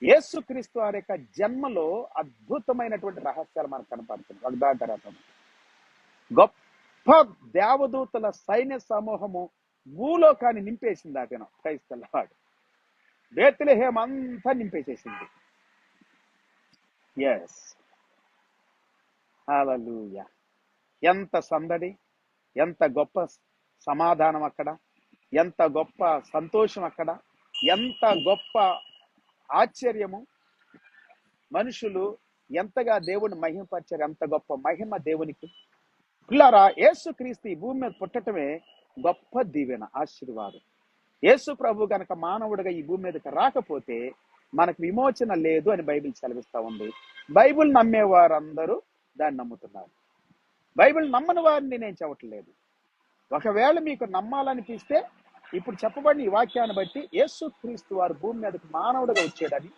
యేసుక్రీస్తు వారి యొక్క జన్మలో అద్భుతమైనటువంటి రహస్యాలు మనకు కనపడుతుంది. ఒకదాని తర్వాత గొప్ప దేవదూతల సైన్య సమూహము భూలోకాన్ని నింపేసింది. ఆ దినం క్రైస్తవాడు బేత్లెహేం అంతా నింపేసేసింది. ఎస్, హల్లెలూయా. ఎంత సందడి, ఎంత గొప్ప సమాధానం అక్కడ, ఎంత గొప్ప సంతోషం అక్కడ, ఎంత గొప్ప ఆశ్చర్యము. మనుషులు ఎంతగా దేవుని మహిమపరిచారు, ఎంత గొప్ప మహిమ దేవునికి. పిల్లారా, యేసుక్రీస్తు ఈ భూమి మీద పుట్టటమే గొప్ప దీవెన, ఆశీర్వాదం. యేసు ప్రభు గనక మానవుడిగా ఈ భూమి మీదకి రాకపోతే మనకు విమోచన లేదు అని బైబిల్ సెలవిస్తా ఉంది. బైబిల్ నమ్మేవారందరూ దాన్ని నమ్ముతున్నారు. బైబిల్ నమ్మని వారిని నేను చెప్పట్లేదు. ఒకవేళ మీకు నమ్మాలనిపిస్తే ఇప్పుడు చెప్పబడిన ఈ వాక్యాన్ని బట్టి యేసుక్రీస్తు వారు భూమి మీదకి మానవుడిగా వచ్చాడని